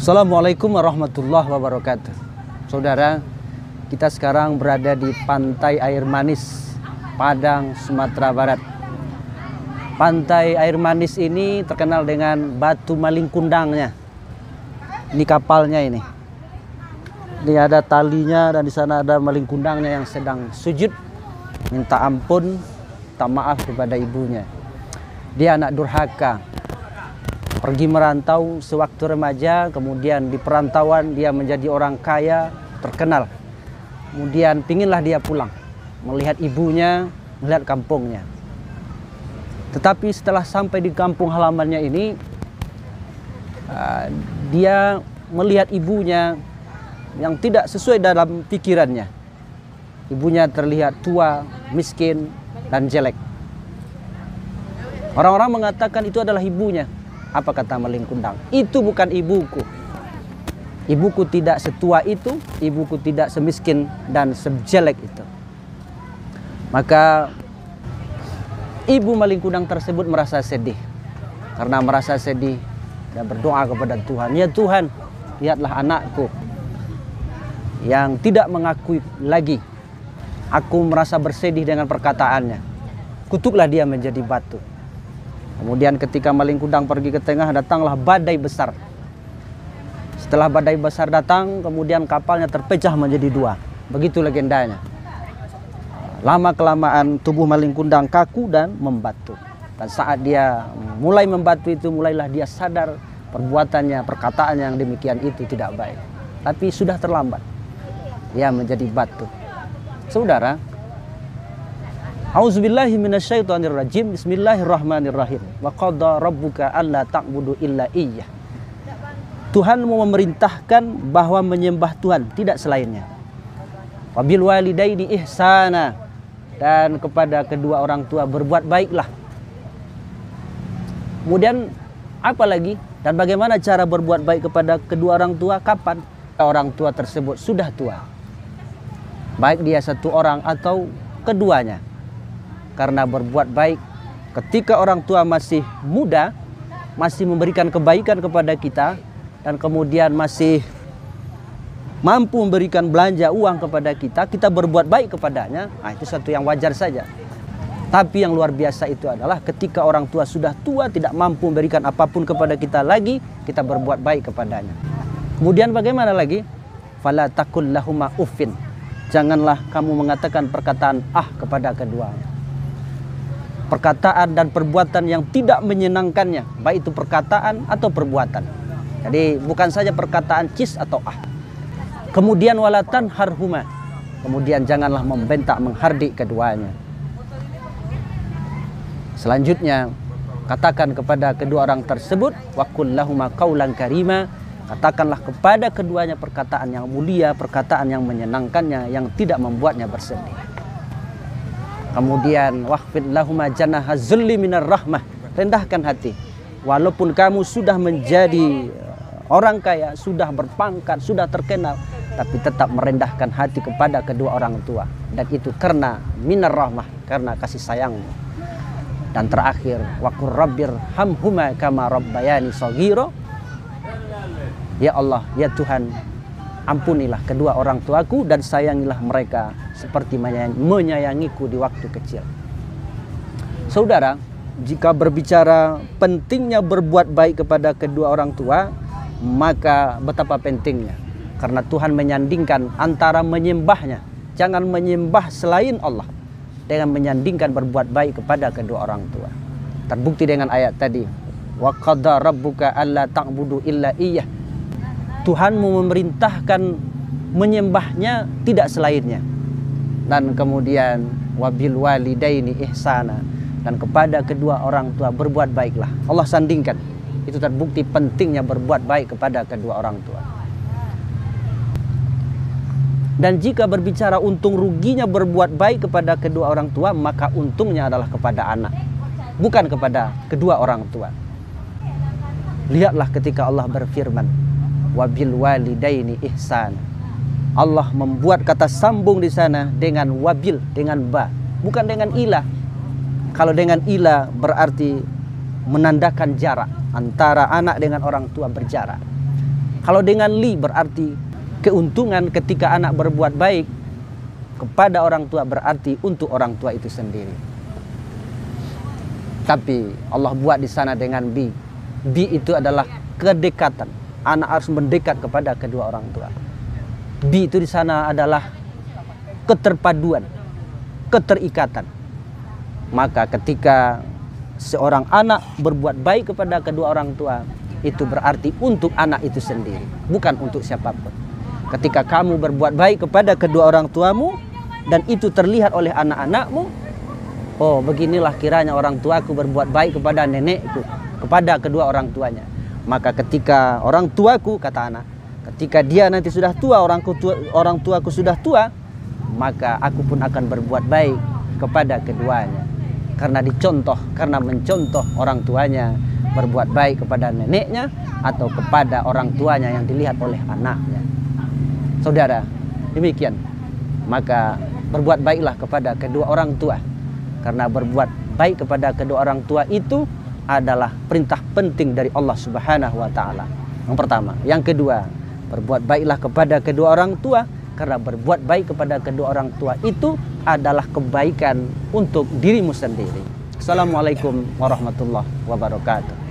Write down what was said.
Assalamualaikum warahmatullahi wabarakatuh. Saudara, kita sekarang berada di Pantai Air Manis, Padang, Sumatera Barat. Pantai Air Manis ini terkenal dengan batu maling kundangnya. Ini kapalnya ini. Ini ada talinya dan di sana ada maling kundangnya yang sedang sujud minta ampun, tak maaf kepada ibunya. Dia anak durhaka. Pergi merantau sewaktu remaja, kemudian di perantauan dia menjadi orang kaya, terkenal. Kemudian pinginlah dia pulang, melihat ibunya, melihat kampungnya. Tetapi setelah sampai di kampung halamannya ini, dia melihat ibunya yang tidak sesuai dalam pikirannya. Ibunya terlihat tua, miskin, dan jelek. Orang-orang mengatakan itu adalah ibunya. Apa kata maling kundang? Itu bukan ibuku. Ibuku tidak setua itu, ibuku tidak semiskin dan sejelek itu. Maka ibu maling kundang tersebut merasa sedih. Karena merasa sedih dan berdoa kepada Tuhan. Ya Tuhan, lihatlah anakku yang tidak mengakui lagi. Aku merasa bersedih dengan perkataannya. Kutuklah dia menjadi batu. Kemudian ketika maling kundang pergi ke tengah, datanglah badai besar. Setelah badai besar datang, kemudian kapalnya terpecah menjadi dua. Begitu legendanya. Lama-kelamaan tubuh maling kundang kaku dan membatu. Dan saat dia mulai membatu itu, mulailah dia sadar perbuatannya, perkataannya yang demikian itu tidak baik. Tapi sudah terlambat. Dia menjadi batu. Saudara, Auzubillahi minasyaitonirrajim. Bismillahirrahmanirrahim. Wa qadha rabbuka alla ta'budu illa iyyah. Tuhan mau memerintahkan bahwa menyembah Tuhan, tidak selainnya. Wa bil walidaini ihsana, dan kepada kedua orang tua berbuat baiklah. Kemudian apa lagi? Dan bagaimana cara berbuat baik kepada kedua orang tua? Kapan orang tua tersebut sudah tua? Baik dia satu orang atau keduanya. Karena berbuat baik ketika orang tua masih muda, masih memberikan kebaikan kepada kita, dan kemudian masih mampu memberikan belanja uang kepada kita, kita berbuat baik kepadanya, nah itu satu yang wajar saja. Tapi yang luar biasa itu adalah ketika orang tua sudah tua, tidak mampu memberikan apapun kepada kita lagi, kita berbuat baik kepadanya. Kemudian bagaimana lagi? Fala taqul lahuma uffin. Janganlah kamu mengatakan perkataan kepada keduanya. Perkataan dan perbuatan yang tidak menyenangkannya, baik itu perkataan atau perbuatan. Jadi bukan saja perkataan cis atau Kemudian walatan harhuma. Kemudian janganlah membentak, menghardik keduanya. Selanjutnya, katakan kepada kedua orang tersebut, waqul lahuma qaulan karima. Katakanlah kepada keduanya perkataan yang mulia, perkataan yang menyenangkannya, yang tidak membuatnya bersedih. Kemudian waqfid lahuma janaha zulli minar rahmah. Rendahkan hati. Walaupun kamu sudah menjadi orang kaya, sudah berpangkat, sudah terkenal, tapi tetap merendahkan hati kepada kedua orang tua. Dan itu karena minar rahmah, karena kasih sayangmu. Dan terakhir, waqur rabbir hamhuma kama rabbayani shaghira. Ya Allah, ya Tuhan, ampunilah kedua orang tuaku dan sayangilah mereka seperti menyayangiku di waktu kecil. Saudara, jika berbicara pentingnya berbuat baik kepada kedua orang tua, maka betapa pentingnya. Karena Tuhan menyandingkan antara menyembahnya, jangan menyembah selain Allah, dengan menyandingkan berbuat baik kepada kedua orang tua. Terbukti dengan ayat tadi, wa qadha rabbuka alla ta'budu illa iyyah. Tuhanmu memerintahkan menyembahnya, tidak selainnya. Dan kemudian wabil walidaini ihsana, dan kepada kedua orang tua berbuat baiklah. Allah sandingkan. Itu terbukti pentingnya berbuat baik kepada kedua orang tua. Dan jika berbicara untung ruginya berbuat baik kepada kedua orang tua, maka untungnya adalah kepada anak, bukan kepada kedua orang tua. Lihatlah ketika Allah berfirman, wabil walidaini ihsan. Allah membuat kata sambung di sana dengan wabil, dengan ba, bukan dengan ilah. Kalau dengan ilah berarti menandakan jarak antara anak dengan orang tua, berjarak. Kalau dengan li berarti keuntungan ketika anak berbuat baik kepada orang tua, berarti untuk orang tua itu sendiri. Tapi Allah buat di sana dengan bi. Bi itu adalah kedekatan. Anak harus mendekat kepada kedua orang tua. Bi itu di sana adalah keterpaduan, keterikatan. Maka ketika seorang anak berbuat baik kepada kedua orang tua, itu berarti untuk anak itu sendiri, bukan untuk siapapun. Ketika kamu berbuat baik kepada kedua orang tuamu dan itu terlihat oleh anak-anakmu, oh beginilah kiranya orang tuaku berbuat baik kepada nenekku, kepada kedua orang tuanya. Maka ketika orang tuaku, kata anak, ketika dia nanti sudah tua, orang tuaku sudah tua, maka aku pun akan berbuat baik kepada keduanya. Karena dicontoh, karena mencontoh orang tuanya berbuat baik kepada neneknya atau kepada orang tuanya yang dilihat oleh anaknya. Saudara, demikian. Maka berbuat baiklah kepada kedua orang tua. Karena berbuat baik kepada kedua orang tua itu adalah perintah penting dari Allah Subhanahu wa taala. Yang pertama, yang kedua, berbuat baiklah kepada kedua orang tua karena berbuat baik kepada kedua orang tua itu adalah kebaikan untuk dirimu sendiri. Assalamualaikum warahmatullahi wabarakatuh.